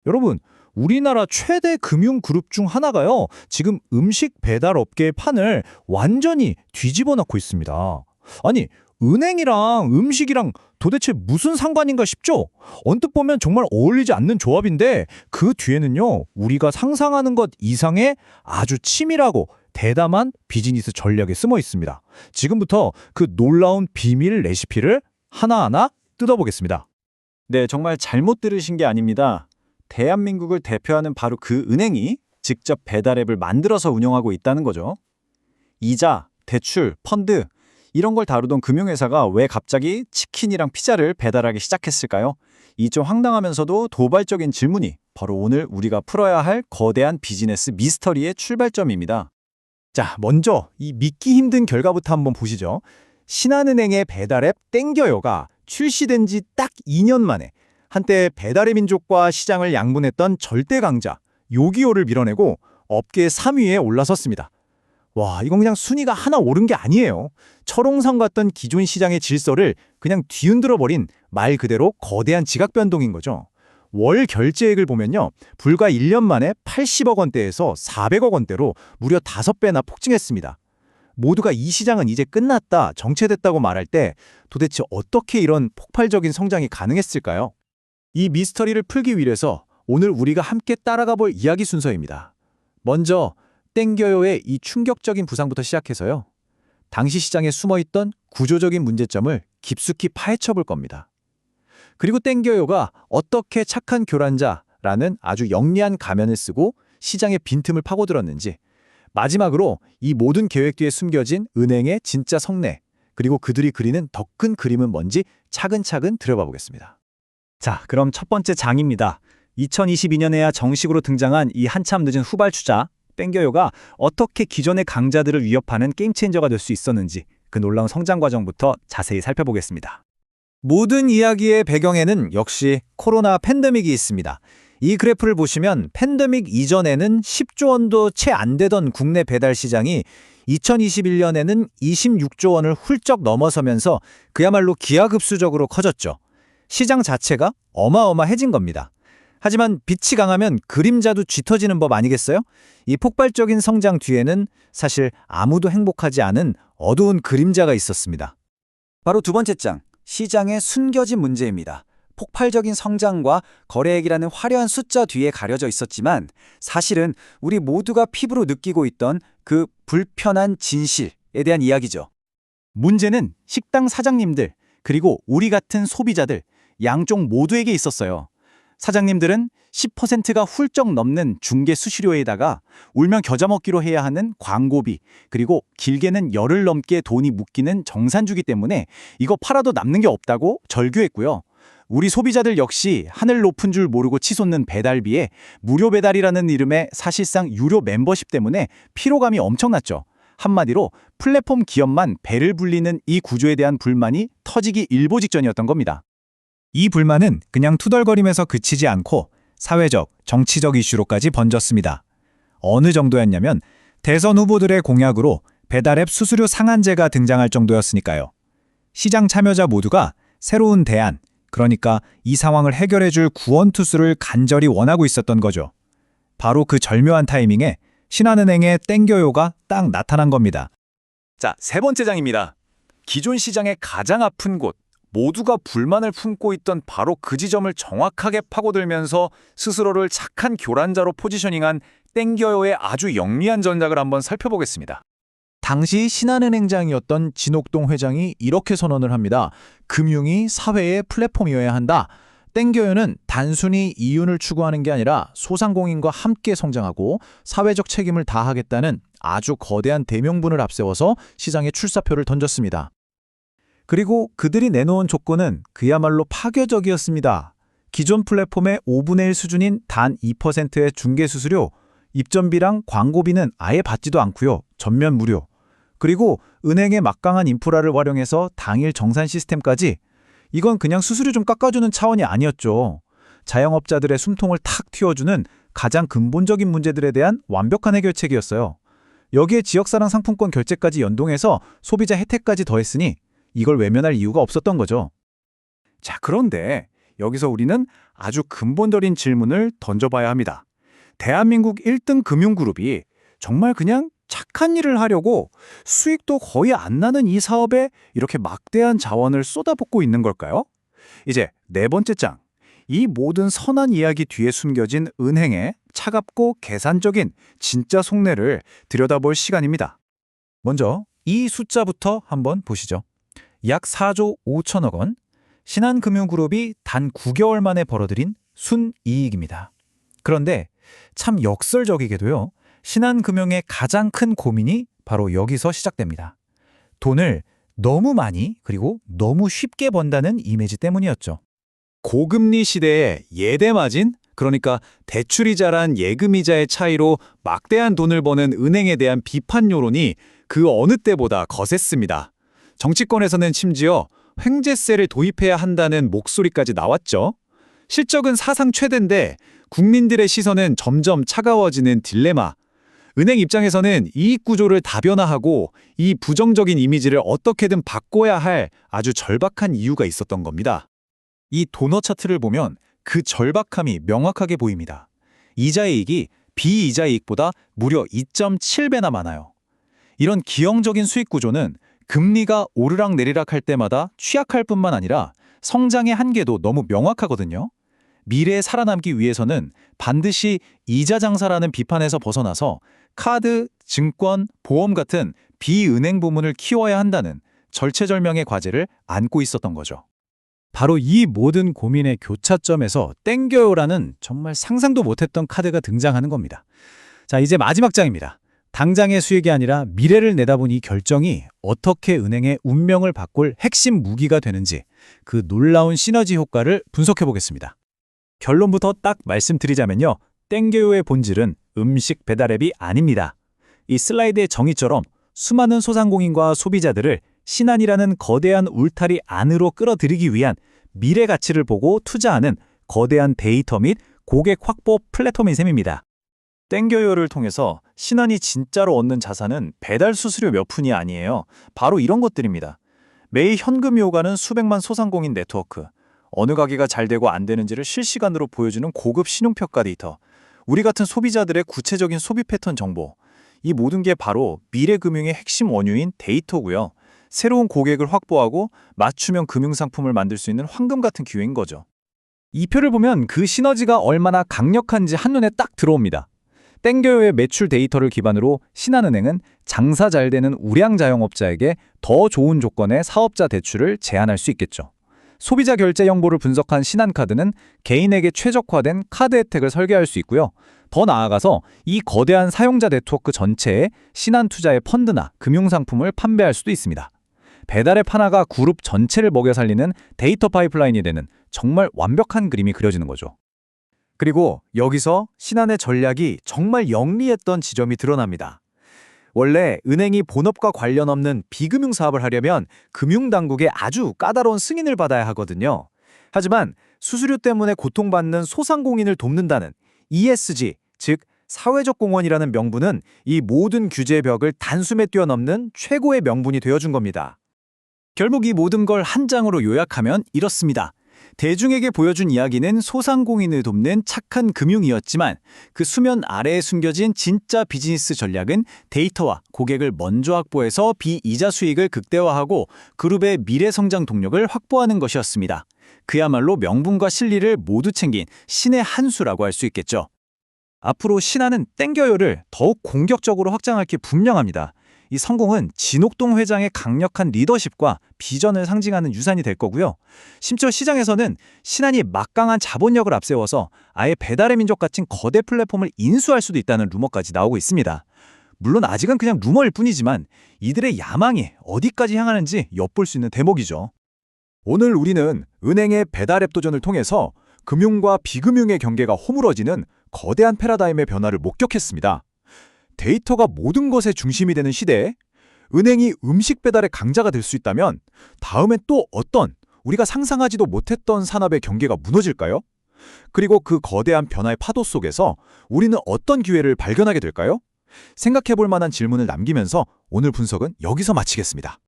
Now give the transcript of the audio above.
여러분, 우리나라 최대 금융 그룹 중 하나가요. 지금 음식 배달 업계의 판을 완전히 뒤집어 놓고 있습니다. 아니, 은행이랑 음식이랑 도대체 무슨 상관인가 싶죠? 언뜻 보면 정말 어울리지 않는 조합인데 그 뒤에는요, 우리가 상상하는 것 이상의 아주 치밀하고 대담한 비즈니스 전략이 숨어 있습니다. 지금부터 그 놀라운 비밀 레시피를 하나하나 뜯어보겠습니다. 네, 정말 잘못 들으신 게 아닙니다. 대한민국을 대표하는 바로 그 은행이 직접 배달 앱을 만들어서 운영하고 있다는 거죠. 이자, 대출, 펀드 이런 걸 다루던 금융회사가 왜 갑자기 치킨이랑 피자를 배달하기 시작했을까요? 이 좀 황당하면서도 도발적인 질문이 바로 오늘 우리가 풀어야 할 거대한 비즈니스 미스터리의 출발점입니다. 자, 먼저 이 믿기 힘든 결과부터 한번 보시죠. 신한은행의 배달앱 땡겨요가 출시된 지 딱 2년 만에 한때 배달의 민족과 시장을 양분했던 절대 강자 요기요를 밀어내고 업계 3위에 올라섰습니다. 와, 이건 그냥 순위가 하나 오른 게 아니에요. 철옹성 같던 기존 시장의 질서를 그냥 뒤흔들어 버린 말 그대로 거대한 지각 변동인 거죠. 월 결제액을 보면요, 불과 1년 만에 80억 원대에서 400억 원대로 무려 5배나 폭증했습니다. 모두가 이 시장은 이제 끝났다, 정체됐다고 말할 때 도대체 어떻게 이런 폭발적인 성장이 가능했을까요? 이 미스터리를 풀기 위해서 오늘 우리가 함께 따라가 볼 이야기 순서입니다. 먼저 땡겨요의 이 충격적인 부상부터 시작해서요, 당시 시장에 숨어있던 구조적인 문제점을 깊숙이 파헤쳐 볼 겁니다. 그리고 땡겨요가 어떻게 착한 교란자라는 아주 영리한 가면을 쓰고 시장의 빈틈을 파고들었는지, 마지막으로 이 모든 계획 뒤에 숨겨진 은행의 진짜 속내, 그리고 그들이 그리는 더 큰 그림은 뭔지 차근차근 들여봐 보겠습니다. 자, 그럼 첫 번째 장입니다. 2022년에야 정식으로 등장한 이 한참 늦은 후발주자 땡겨요가 어떻게 기존의 강자들을 위협하는 게임 체인저가 될 수 있었는지 그 놀라운 성장 과정부터 자세히 살펴보겠습니다. 모든 이야기의 배경에는 역시 코로나 팬데믹이 있습니다. 이 그래프를 보시면 팬데믹 이전에는 10조 원도 채 안 되던 국내 배달 시장이 2021년에는 26조 원을 훌쩍 넘어서면서 그야말로 기하급수적으로 커졌죠. 시장 자체가 어마어마해진 겁니다. 하지만 빛이 강하면 그림자도 짙어지는 법 아니겠어요? 이 폭발적인 성장 뒤에는 사실 아무도 행복하지 않은 어두운 그림자가 있었습니다. 바로 두 번째 장, 시장의 숨겨진 문제입니다. 폭발적인 성장과 거래액이라는 화려한 숫자 뒤에 가려져 있었지만 사실은 우리 모두가 피부로 느끼고 있던 그 불편한 진실에 대한 이야기죠. 문제는 식당 사장님들, 그리고 우리 같은 소비자들, 양쪽 모두에게 있었어요. 사장님들은 10%가 훌쩍 넘는 중개 수수료에다가 울며 겨자 먹기로 해야 하는 광고비, 그리고 길게는 열흘 넘게 돈이 묶이는 정산주기 때문에 이거 팔아도 남는 게 없다고 절규했고요. 우리 소비자들 역시 하늘 높은 줄 모르고 치솟는 배달비에 무료 배달이라는 이름의 사실상 유료 멤버십 때문에 피로감이 엄청났죠. 한마디로 플랫폼 기업만 배를 불리는 이 구조에 대한 불만이 터지기 일보 직전이었던 겁니다. 이 불만은 그냥 투덜거림에서 그치지 않고 사회적, 정치적 이슈로까지 번졌습니다. 어느 정도였냐면 대선 후보들의 공약으로 배달앱 수수료 상한제가 등장할 정도였으니까요. 시장 참여자 모두가 새로운 대안, 그러니까 이 상황을 해결해줄 구원투수를 간절히 원하고 있었던 거죠. 바로 그 절묘한 타이밍에 신한은행의 땡겨요가 딱 나타난 겁니다. 자, 세 번째 장입니다. 기존 시장의 가장 아픈 곳, 모두가 불만을 품고 있던 바로 그 지점을 정확하게 파고들면서 스스로를 착한 교란자로 포지셔닝한 땡겨요의 아주 영리한 전략을 한번 살펴보겠습니다. 당시 신한은행장이었던 진옥동 회장이 이렇게 선언을 합니다. 금융이 사회의 플랫폼이어야 한다. 땡겨요는 단순히 이윤을 추구하는 게 아니라 소상공인과 함께 성장하고 사회적 책임을 다하겠다는 아주 거대한 대명분을 앞세워서 시장에 출사표를 던졌습니다. 그리고 그들이 내놓은 조건은 그야말로 파괴적이었습니다. 기존 플랫폼의 5분의 1 수준인 단 2%의 중개수수료, 입점비랑 광고비는 아예 받지도 않고요. 전면 무료. 그리고 은행의 막강한 인프라를 활용해서 당일 정산 시스템까지. 이건 그냥 수수료 좀 깎아주는 차원이 아니었죠. 자영업자들의 숨통을 탁 틔워주는 가장 근본적인 문제들에 대한 완벽한 해결책이었어요. 여기에 지역사랑 상품권 결제까지 연동해서 소비자 혜택까지 더했으니 이걸 외면할 이유가 없었던 거죠. 자, 그런데 여기서 우리는 아주 근본적인 질문을 던져봐야 합니다. 대한민국 1등 금융그룹이 정말 그냥 착한 일을 하려고 수익도 거의 안 나는 이 사업에 이렇게 막대한 자원을 쏟아붓고 있는 걸까요? 이제 네 번째 장. 이 모든 선한 이야기 뒤에 숨겨진 은행의 차갑고 계산적인 진짜 속내를 들여다볼 시간입니다. 먼저 이 숫자부터 한번 보시죠. 약 4조 5천억 원, 신한금융그룹이 단 9개월 만에 벌어들인 순이익입니다. 그런데 참 역설적이게도요. 신한금융의 가장 큰 고민이 바로 여기서 시작됩니다. 돈을 너무 많이 그리고 너무 쉽게 번다는 이미지 때문이었죠. 고금리 시대에 예대마진, 그러니까 대출이자란 예금이자의 차이로 막대한 돈을 버는 은행에 대한 비판 여론이 그 어느 때보다 거셌습니다. 정치권에서는 심지어 횡재세를 도입해야 한다는 목소리까지 나왔죠. 실적은 사상 최대인데 국민들의 시선은 점점 차가워지는 딜레마. 은행 입장에서는 이익 구조를 다변화하고 이 부정적인 이미지를 어떻게든 바꿔야 할 아주 절박한 이유가 있었던 겁니다. 이 도너 차트를 보면 그 절박함이 명확하게 보입니다. 이자이익이 비이자이익보다 무려 2.7배나 많아요. 이런 기형적인 수익 구조는 금리가 오르락내리락 할 때마다 취약할 뿐만 아니라 성장의 한계도 너무 명확하거든요. 미래에 살아남기 위해서는 반드시 이자 장사라는 비판에서 벗어나서 카드, 증권, 보험 같은 비은행 부문을 키워야 한다는 절체절명의 과제를 안고 있었던 거죠. 바로 이 모든 고민의 교차점에서 땡겨요라는 정말 상상도 못했던 카드가 등장하는 겁니다. 자, 이제 마지막 장입니다. 당장의 수익이 아니라 미래를 내다본 이 결정이 어떻게 은행의 운명을 바꿀 핵심 무기가 되는지 그 놀라운 시너지 효과를 분석해 보겠습니다. 결론부터 딱 말씀드리자면요. 땡겨요의 본질은 음식 배달 앱이 아닙니다. 이 슬라이드의 정의처럼 수많은 소상공인과 소비자들을 신한이라는 거대한 울타리 안으로 끌어들이기 위한 미래 가치를 보고 투자하는 거대한 데이터 및 고객 확보 플랫폼인 셈입니다. 땡겨요를 통해서 신한이 진짜로 얻는 자산은 배달 수수료 몇 푼이 아니에요. 바로 이런 것들입니다. 매일 현금이 오가는 수백만 소상공인 네트워크, 어느 가게가 잘 되고 안 되는지를 실시간으로 보여주는 고급 신용평가 데이터, 우리 같은 소비자들의 구체적인 소비 패턴 정보, 이 모든 게 바로 미래금융의 핵심 원유인 데이터고요. 새로운 고객을 확보하고 맞춤형 금융상품을 만들 수 있는 황금 같은 기회인 거죠. 이 표를 보면 그 시너지가 얼마나 강력한지 한눈에 딱 들어옵니다. 땡겨요의 매출 데이터를 기반으로 신한은행은 장사 잘 되는 우량 자영업자에게 더 좋은 조건의 사업자 대출을 제한할 수 있겠죠. 소비자 결제 정보를 분석한 신한카드는 개인에게 최적화된 카드 혜택을 설계할 수 있고요. 더 나아가서 이 거대한 사용자 네트워크 전체에 신한투자의 펀드나 금융상품을 판매할 수도 있습니다. 배달앱 하나가 그룹 전체를 먹여 살리는 데이터 파이프라인이 되는 정말 완벽한 그림이 그려지는 거죠. 그리고 여기서 신한의 전략이 정말 영리했던 지점이 드러납니다. 원래 은행이 본업과 관련 없는 비금융 사업을 하려면 금융당국의 아주 까다로운 승인을 받아야 하거든요. 하지만 수수료 때문에 고통받는 소상공인을 돕는다는 ESG, 즉 사회적 공헌이라는 명분은 이 모든 규제 벽을 단숨에 뛰어넘는 최고의 명분이 되어준 겁니다. 결국 이 모든 걸 한 장으로 요약하면 이렇습니다. 대중에게 보여준 이야기는 소상공인을 돕는 착한 금융이었지만 그 수면 아래에 숨겨진 진짜 비즈니스 전략은 데이터와 고객을 먼저 확보해서 비이자 수익을 극대화하고 그룹의 미래 성장 동력을 확보하는 것이었습니다. 그야말로 명분과 실리를 모두 챙긴 신의 한 수라고 할 수 있겠죠. 앞으로 신한은 땡겨요를 더욱 공격적으로 확장할 게 분명합니다. 이 성공은 진옥동 회장의 강력한 리더십과 비전을 상징하는 유산이 될 거고요. 심지어 시장에서는 신한이 막강한 자본력을 앞세워서 아예 배달의 민족 같은 거대 플랫폼을 인수할 수도 있다는 루머까지 나오고 있습니다. 물론 아직은 그냥 루머일 뿐이지만 이들의 야망이 어디까지 향하는지 엿볼 수 있는 대목이죠. 오늘 우리는 은행의 배달앱 도전을 통해서 금융과 비금융의 경계가 허물어지는 거대한 패러다임의 변화를 목격했습니다. 데이터가 모든 것의 중심이 되는 시대에 은행이 음식 배달의 강자가 될 수 있다면 다음엔 또 어떤 우리가 상상하지도 못했던 산업의 경계가 무너질까요? 그리고 그 거대한 변화의 파도 속에서 우리는 어떤 기회를 발견하게 될까요? 생각해 볼 만한 질문을 남기면서 오늘 분석은 여기서 마치겠습니다.